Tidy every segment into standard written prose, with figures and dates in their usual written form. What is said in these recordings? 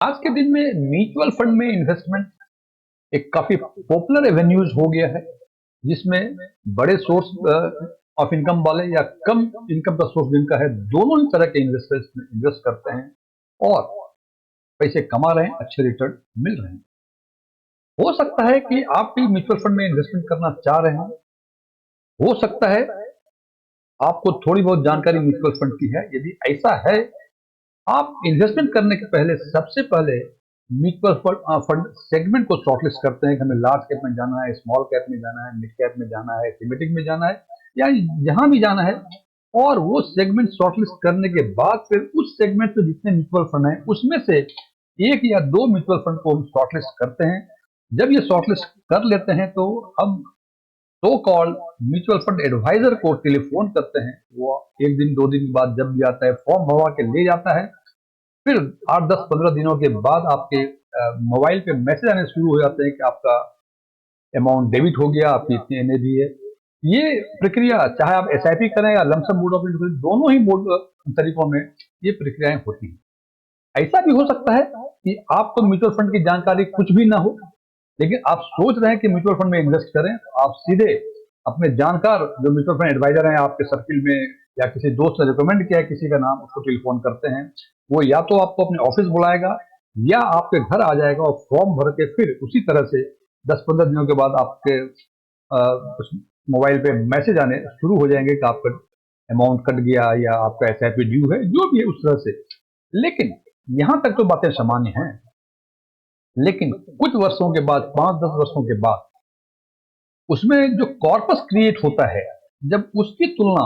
आज के दिन में म्यूचुअल फंड में इन्वेस्टमेंट एक काफी पॉपुलर एवेन्यूज हो गया है, जिसमें बड़े सोर्स ऑफ इनकम वाले या कम इनकम का सोर्स जिनका है, दोनों ही तरह के इन्वेस्टर्स इन्वेस्ट करते हैं और पैसे कमा रहे हैं, अच्छे रिटर्न मिल रहे हैं। हो सकता है कि आप भी म्यूचुअल फंड में इन्वेस्टमेंट करना चाह रहे हैं। हो सकता है आपको थोड़ी बहुत जानकारी म्यूचुअल फंड की है। यदि ऐसा है, आप इन्वेस्टमेंट करने के पहले सबसे पहले म्यूचुअल फंड सेगमेंट को शॉर्टलिस्ट करते हैं कि हमें लार्ज कैप में जाना है, स्मॉल कैप में जाना है, मिड कैप में जाना है, थीमेटिक में जाना है, या जहां भी जाना है। और वो सेगमेंट शॉर्टलिस्ट करने के बाद फिर उस सेगमेंट से जितने म्यूचुअल फंड हैं उसमें से एक या दो म्यूचुअल फंड को हम शॉर्टलिस्ट करते हैं। जब ये शॉर्टलिस्ट कर लेते हैं तो हम so called mutual fund advisor को टेलीफोन करते हैं। वो एक दिन दो दिन बाद जब भी आता है, फॉर्म भरवा के ले जाता है। फिर 8 10 15 दिनों के बाद आपके मोबाइल पे मैसेज आने शुरू हो जाते हैं कि आपका अमाउंट डेबिट हो गया, आपकी इतनी एनएबी है। ये प्रक्रिया, चाहे आप एसआईपी करें या लमसम मोड ऑफ इन्वेस्टमेंट, दोनों ही मोड तरीकों में ये प्रक्रियाएं होती हैं। ऐसा भी हो सकता है कि आपको म्यूचुअल फंड की जानकारी कुछ भी ना हो, लेकिन आप सोच रहे हैं कि म्यूचुअल फंड में इन्वेस्ट करें, तो आप सीधे अपने जानकार जो म्यूचुअल फंड एडवाइजर हैं आपके सर्किल में, या किसी दोस्त ने रिकमेंड किया है किसी का नाम, उसको टेलीफोन करते हैं। वो या तो आपको अपने ऑफिस बुलाएगा या आपके घर आ जाएगा और फॉर्म भर के फिर उसी तरह से 10 15 दिनों के बाद आपके मोबाइल पे मैसेज आने शुरू हो जाएंगे कि आपका अमाउंट कट गया या आपका एसआईपी ड्यू है, जो भी है उस तरह से। लेकिन यहां तक तो बातें सामान्य हैं, लेकिन कुछ वर्षों के बाद, 5 10 वर्षों के बाद, उसमें जो कॉर्पस क्रिएट होता है, जब उसकी तुलना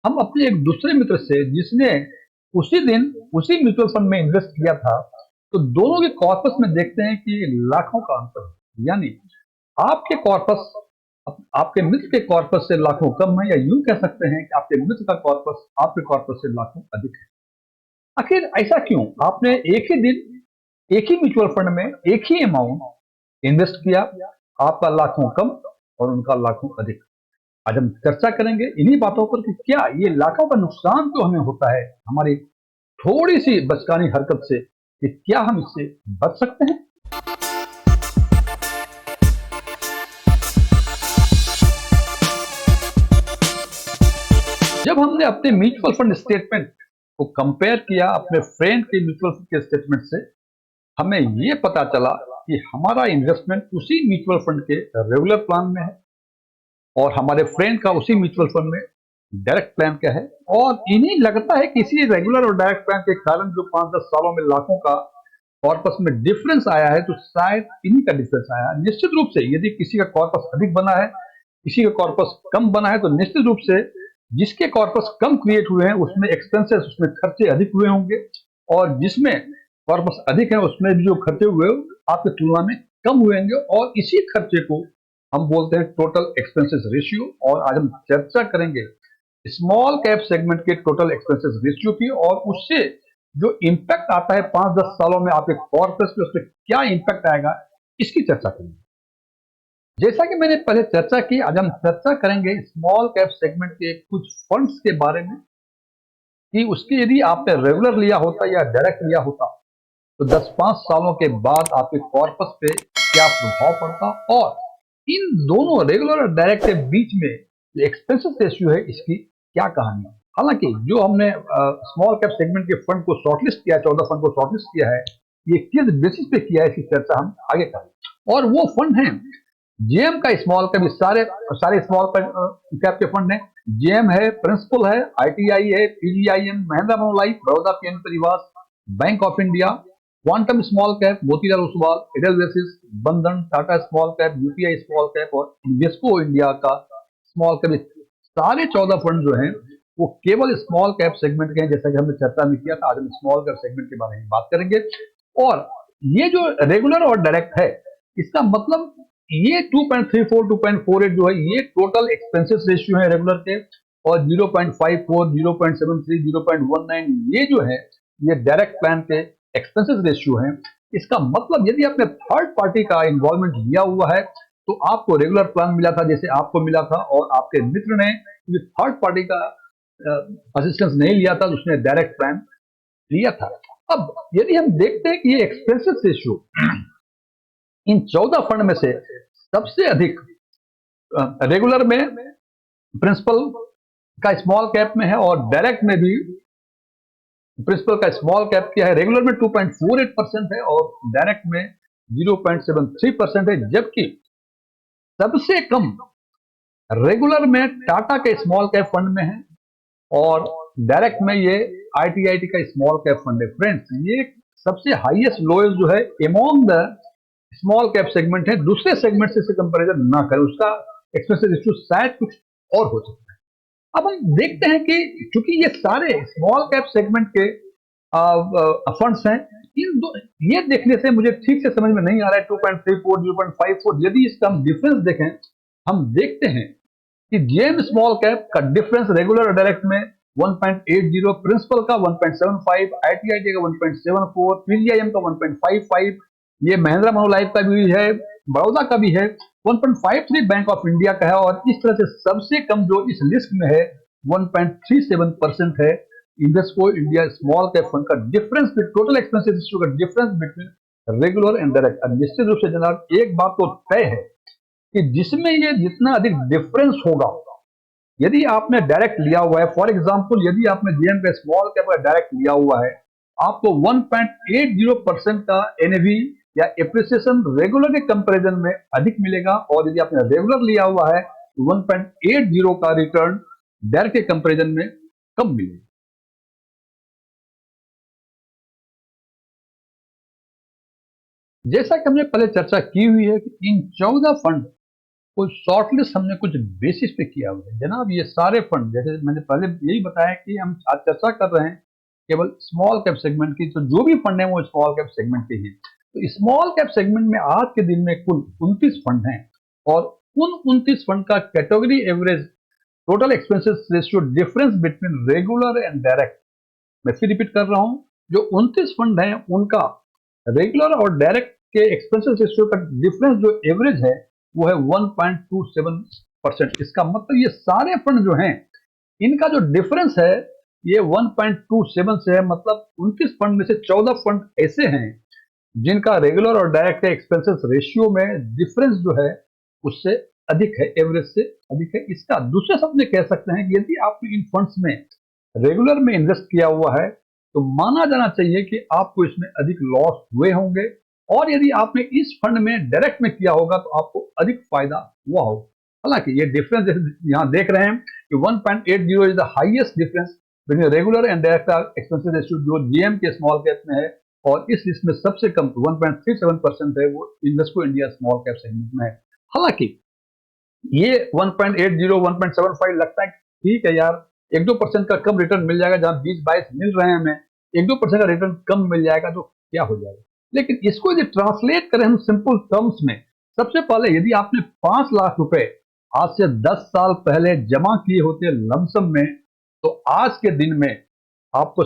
हम अपने एक दूसरे मित्र से जिसने उसी दिन उसी म्यूचुअल फंड में इन्वेस्ट किया था, तो दोनों के कॉर्पस में देखते हैं कि लाखों का अंतर है। यानी आपके कॉर्पस आपके मित्र के कॉर्पस से लाखों कम है, या यूं कह सकते हैं कि आपके मित्र का कॉर्पस आपके कॉर्पस से लाखों अधिक है। आखिर ऐसा क्यों? आपने एक ही दिन एक ही म्यूचुअल फंड में एक ही अमाउंट इन्वेस्ट किया, आपका लाखों कम और उनका लाखों अधिक। आज हम चर्चा करेंगे इन्हीं बातों पर कि क्या ये लाखों का नुकसान जो हमें होता है हमारी थोड़ी सी बचकानी हरकत से, कि क्या हम इससे बच सकते हैं। जब हमने अपने म्यूचुअल फंड स्टेटमेंट को कंपेयर किया अपने फ्रेंड के म्यूचुअल फंड के स्टेटमेंट से, हमें ये पता चला कि हमारा इन्वेस्टमेंट उसी म्यूचुअल फंड के रेगुलर प्लान में है और हमारे फ्रेंड का उसी म्यूचुअल फंड में डायरेक्ट प्लान का है। और इन्हीं लगता है कि इसी रेगुलर और डायरेक्ट प्लान के कारण जो 5 10 सालों में लाखों का कॉर्पस में डिफरेंस आया है, तो शायद इन्हीं का डिफरेंस आया है। निश्चित रूप से यदि किसी का कॉर्पस अधिक बना है, किसी का कॉर्पस कम बना है, तो निश्चित रूप से जिसके कॉर्पस कम क्रिएट हुए हैं उसमें एक्सपेंसेस, उसमें खर्चे अधिक हुए होंगे, और जिसमें कॉर्पस अधिक है उसमें भी जो खर्चे हुए आपकी तुलना में कम हुए होंगे। और इसी खर्चे को हम बोलते हैं टोटल एक्सपेंसेस रेशियो। और आज हम चर्चा करेंगे स्मॉल कैप सेगमेंट के टोटल एक्सपेंसेस रेशियो की, और उससे जो इंपैक्ट आता है 5 10 सालों में आपके कॉर्पस पे, उसमें क्या इंपैक्ट आएगा, इसकी चर्चा करेंगे। जैसा कि मैंने पहले चर्चा की, आज हम चर्चा करेंगे स्मॉल कैप सेगमेंट के कुछ फंड्स के बारे में, कि उसकी यदि आपने रेगुलर लिया होता या डायरेक्ट लिया होता, तो 10 5 सालों के बाद आपके कॉर्पस पे क्या प्रभाव पड़ता, और इन दोनों रेगुलर और डायरेक्ट के बीच में जो एक्सपेंसेस रेशियो है इसकी क्या कहानी है। हालांकि जो हमने स्मॉल कैप सेगमेंट के फंड को शॉर्टलिस्ट किया, 14 फंड को शॉर्टलिस्ट किया है, ये किस बेसिस पे किया है इसकी चर्चा हम आगे करें। और वो फंड है जेएम का स्मॉल कैप, सारे सारे स्मॉल कैप के फंड है। जेएम है, प्रिंसिपल है, आईटीआई है, PGIM, Mahindra Manulife, Baroda BNP Paribas, bank of India, quantum small cap, Motilal Oswal, Edelweiss, Bandhan, Tata small cap, UTI small cap और इन्वेस्को इंडिया का स्मॉल कैप। सारे 14 फंड जो हैं वो केवल स्मॉल कैप सेगमेंट के हैं, जैसा कि हमने चर्चा में किया था। आज हम स्मॉल कैप सेगमेंट के बारे में बात करेंगे। और ये जो रेगुलर और डायरेक्ट है, इसका मतलब ये 2.34 2.48 जो है ये टोटल एक्सपेंसेस रेशियो है रेगुलर के, और 0.54 0.73 0.19 ये जो है ये डायरेक्ट प्लान के एक्सपेंसेस रेशियो है। इसका मतलब यदि आपने थर्ड पार्टी का इन्वॉल्वमेंट लिया हुआ है तो आपको रेगुलर प्लान मिला था जैसे आपको मिला था, और आपके मित्र ने थर्ड पार्टी का असिस्टेंस नहीं लिया था, उसने डायरेक्ट प्लान लिया था। अब यदि हम देखते हैं कि ये एक्सपेंसेस रेशियो इन 14 फंड में से सबसे अधिक रेगुलर में प्रिंसिपल का स्मॉल कैप में है और डायरेक्ट में भी प्रिंसिपल का स्मॉल कैप क्या है, रेगुलर में 2.48% है और डायरेक्ट में 0.73% है, जबकि सबसे कम रेगुलर में टाटा के स्मॉल कैप फंड में है और डायरेक्ट में ये आईटीआईटी का स्मॉल कैप फंड है। फ्रेंड्स, ये सबसे हाईएस्ट लोएस्ट जो है among the small cap segment है। दूसरे सेगमेंट से कंपैरिजन ना करें, उसका एक्सपेंसेस रेशियो शायद कुछ और हो सकता है। अब हम देखते हैं कि क्योंकि ये सारे स्मॉल कैप सेगमेंट के फंड्स हैं, ये देखने से मुझे ठीक से समझ में नहीं आ रहा है 2.34 0.54। यदि इसका हम डिफरेंस देखें, हम देखते हैं कि जेएम स्मॉल कैप का डिफरेंस रेगुलर और डायरेक्ट में 1.80, प्रिंसिपल का 1.75, आईटीआईटी का 1.74, पीजीआईएम का 1.55, ये महिंद्रा मनोलाइफ का भी है, बड़ौदा का भी है, 1.53 बैंक ऑफ इंडिया का है और इस तरह से सबसे कम जो इस लिस्ट में है 1.37% है Invesco India small cap fund का डिफरेंस, टोटल एक्सपेंसेस रेशियो का difference between regular and direct. अब निश्चित रूप से जनाब एक बात तो तय है कि जिसमें ये जितना अधिक डिफरेंस होगा, यदि आपने डायरेक्ट लिया हुआ है, फॉर एग्जांपल यदि आपने जेएम का स्मॉल कैप का डायरेक्ट लिया हुआ है, आपको 1.80% का एनएवी या एप्रिसिएशन रेगुलर के कंपैरिजन में अधिक मिलेगा और यदि आपने रेगुलर लिया हुआ है तो 1.80 का रिटर्न डायरेक्ट के कंपैरिजन में कम मिलेगा। जैसा कि हमने पहले चर्चा की हुई है कि इन 14 फंड को शॉर्टलिस्ट हमने कुछ बेसिस पे किया हुआ है। जनाब ये सारे फंड, जैसे मैंने पहले यही बताया कि हम आज चर्चा कर रहे हैं केवल स्मॉल कैप सेगमेंट की, तो जो भी फंड है वो स्मॉल कैप सेगमेंट के ही। तो स्मॉल कैप सेगमेंट में आज के दिन में कुल 29 फंड हैं और उन 29 फंड का category average total expenses ratio difference between regular and direct, मैं फिर रिपीट कर रहा हूं, जो 29 फंड हैं उनका रेगुलर और डायरेक्ट के एक्सपेंसेस रेशियो का डिफरेंस जो एवरेज है वो है 1.27%। इसका मतलब ये सारे फंड जो हैं इनका जो डिफरेंस है ये 1.27 से है। मतलब 29 फंड में से 14 फंड ऐसे हैं जिनका रेगुलर और डायरेक्ट एक्सपेंसेस रेशियो में डिफरेंस जो है उससे अधिक है, एवरेज से अधिक है। इसका दूसरे शब्द में कह सकते हैं कि यदि आपने इन फंड्स में रेगुलर में इन्वेस्ट किया हुआ है तो माना जाना चाहिए कि आपको इसमें अधिक लॉस हुए होंगे और यदि आपने इस फंड में डायरेक्ट में किया होगा तो आपको अधिक फायदा हुआ होगा। हालांकि ये डिफरेंस यहाँ देख रहे हैं कि 1.80 is the highest difference between regular and direct expenses ratio जो जीएम के स्मॉल कैप में है और इस लिस्ट में सबसे कम 1.37% है वो Invesco India small cap segment में है। हालांकि ये 1.80 1.75 लगता है ठीक है यार, 1-2% का कम रिटर्न मिल जाएगा, जहां 20-22 मिल रहे हैं हमें, 1-2% का रिटर्न कम मिल जाएगा तो क्या हो जाएगा। लेकिन इसको यदि ट्रांसलेट करें हम सिंपल टर्म्स में, सबसे पहले यदि आपने 5 लाख रुपए आज से 10 साल पहले जमा किए होते लमसम में, तो आज के दिन में आपको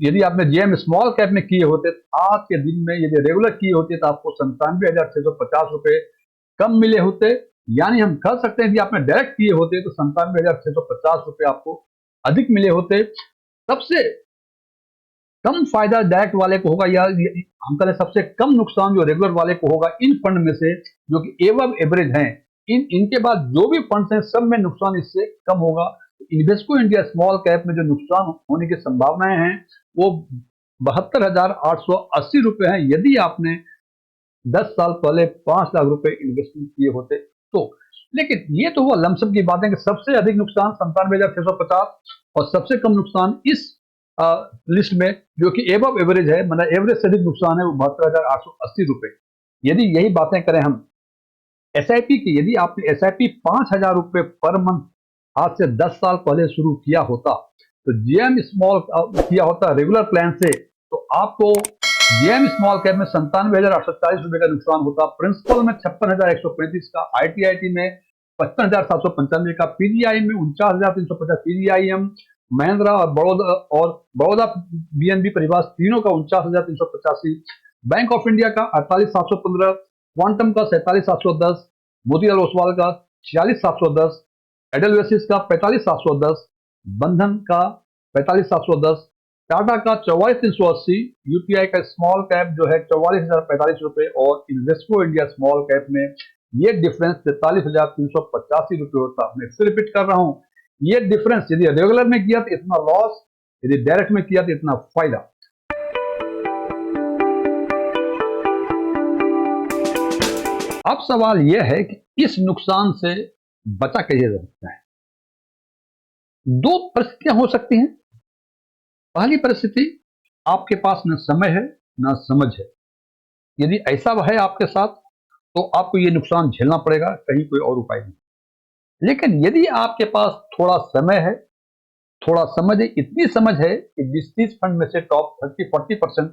यदि आपने जेएम स्मॉल कैप में किए होते, आज के दिन में यदि रेगुलर किए होते तो आपको 97,650 रुपए कम मिले होते। यानी हम कह सकते हैं कि आपने डायरेक्ट किए होते तो 97,650 रुपए आपको अधिक मिले होते। सबसे कम फायदा डायरेक्ट वाले को होगा या हम कहें सबसे कम नुकसान जो रेगुलर वाले को होगा इन फंड में से जो कि एवब एवरेज हैं। इनके बाद जो भी फंड्स हैं सब में नुकसान इससे कम होगा। इन्वेस्को इंडिया स्मॉल कैप में जो नुकसान होने की संभावनाएं हैं वो 72,880 रुपए हैं यदि आपने 10 साल पहले 5 लाख रुपए इन्वेस्टमेंट किए होते तो। लेकिन ये तो वो लमसम की बात है कि सबसे अधिक नुकसान 97,650 और सबसे कम नुकसान इस लिस्ट में जो कि एबव एवरेज है, मतलब एवरेज से अधिक नुकसान है वो 72,880 रुपए। यदि यही बातें करें हम एसआईपी की, यदि आपने एसआईपी 5,000 रुपए पर मंथ आज से 10 साल पहले शुरू किया होता तो जीएम स्मॉल किया होता रेगुलर प्लान से, तो आपको जेएम स्मॉल कैप में 97,840 रुपए का नुकसान होता, प्रिंसिपल में 56,135 का, आईटीआईटी में 55,795 का, पीजीआई में 49,350, पीजीआईएम, महिंद्रा और बड़ौदा बीएनबी परिवार तीनों का 49,385, बैंक ऑफ इंडिया का 48,715, क्वांटम का 47,710, मोतीलाल ओसवाल का 46,710, एडलवेसिस का 45,710, बंधन का 45,710 टाटा का 44,380, यूटीआई का स्मॉल कैप जो है 44,045 और इन्वेस्को इंडिया स्मॉल कैप में ये डिफरेंस 43,385 होता है। मैं फिर रिपीट कर रहा हूं, ये डिफरेंस यदि रेगुलर में किया तो इतना लॉस, यदि डायरेक्ट में किया तो इतना फायदा। अब सवाल यह है कि इस नुकसान से बचा कैसे जा सकता है। दो परिस्थितियां हो सकती हैं। पहली परिस्थिति, आपके पास न समय है न समझ है। यदि ऐसा है आपके साथ तो आपको ये नुकसान झेलना पड़ेगा, कहीं कोई और उपाय नहीं। लेकिन यदि आपके पास थोड़ा समय है, थोड़ा समझ है, इतनी समझ है कि 20-30 फंड में से टॉप 30-40%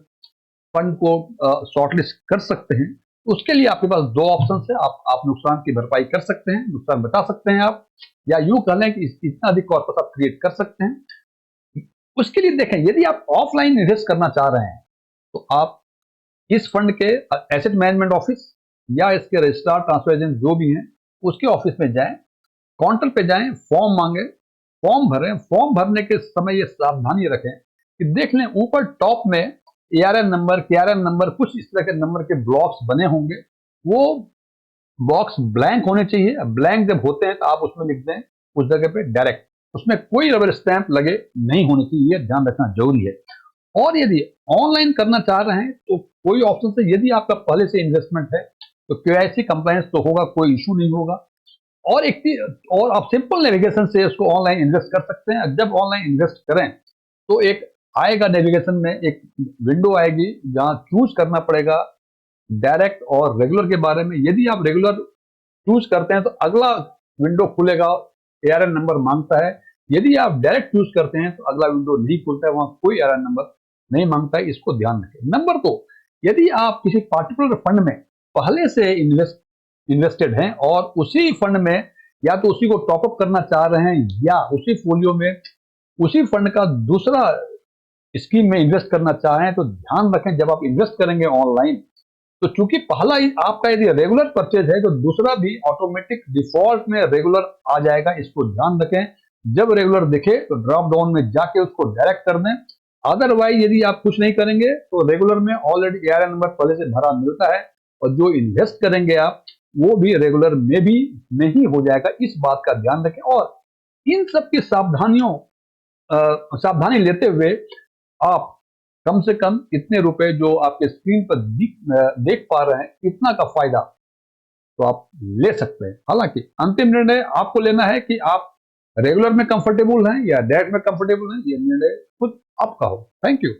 फंड को शॉर्टलिस्ट कर सकते हैं, उसके लिए आपके पास दो ऑप्शन है। आप नुकसान की भरपाई कर सकते हैं, नुकसान बचा सकते हैं आप, या यूं कह लें कि इतना अधिक कॉर्पस आप क्रिएट कर सकते हैं। उसके लिए देखें, यदि आप ऑफलाइन इन्वेस्ट करना चाह रहे हैं तो आप इस फंड के एसेट मैनेजमेंट ऑफिस या इसके रजिस्ट्रार ट्रांसफर एजेंट जो भी हैं उसके ऑफिस में जाएं, काउंटर पे जाएं, फॉर्म मांगे, फॉर्म भरें। फॉर्म भरने के समय ये सावधानी रखें कि देख लें ऊपर टॉप में एआरएन नंबर, केआरएन नंबर, कुछ इस तरह के नंबर के ब्लॉक्स बने होंगे। वो बॉक्स ब्लैंक होने चाहिए। ब्लैंक जब होते हैं तो आप उसमें लिख दें उस जगह पे डायरेक्ट, उसमें कोई रबर स्टैंप लगे नहीं होनी चाहिए, ध्यान रखना जरूरी है। और यदि ऑनलाइन करना चाह रहे हैं तो कोई ऑप्शन से, यदि आपका पहले से इन्वेस्टमेंट है तो केवाईसी कंप्लायंस तो होगा, कोई इशू नहीं होगा। और एक और आप सिंपल नेविगेशन से उसको ऑनलाइन इन्वेस्ट कर सकते हैं। जब ऑनलाइन इन्वेस्ट करें तो एक आएगा नेविगेशन में एक विंडो आएगी जहां चूज करना पड़ेगा डायरेक्ट और रेगुलर के बारे में। यदि आप रेगुलर चूज करते हैं तो अगला विंडो खुलेगा, एआरएन नंबर मांगता है। यदि आप डायरेक्ट चूज करते हैं तो अगला विंडो नहीं खुलता है, वहां कोई एआरएन नंबर नहीं मांगता है। इसको ध्यान रखें। नंबर 2, यदि आप किसी पार्टिकुलर फंड में पहले से इन्वेस्टेड हैं और उसी फंड में या तो उसी को टॉपअप करना चाह रहे हैं या उसी फोलियो में उसी फंड का दूसरा स्कीम में इन्वेस्ट करना चाहें, तो ध्यान रखें जब आप इन्वेस्ट करेंगे ऑनलाइन तो चूंकि पहला आपका यदि रेगुलर परचेज है तो दूसरा भी ऑटोमेटिक डिफॉल्ट में रेगुलर आ जाएगा। इसको ध्यान रखें। जब रेगुलर दिखे तो ड्रॉप डाउन में जाके उसको डायरेक्ट कर दें। अदरवाइज यदि आप कुछ नहीं करेंगे तो रेगुलर में ऑलरेडी एआरएन नंबर पहले से भरा मिलता है और जो इन्वेस्ट करेंगे आप वो भी रेगुलर में भी नहीं हो जाएगा। इस बात का ध्यान रखें और इन सब की सावधानी लेते हुए आप कम से कम इतने रुपए जो आपके स्क्रीन पर देख पा रहे हैं, इतना का फायदा तो आप ले सकते हैं। हालांकि अंतिम निर्णय आपको लेना है कि आप रेगुलर में कंफर्टेबल हैं या डायरेक्ट में कंफर्टेबल हैं, ये निर्णय खुद आपका हो। Thank you.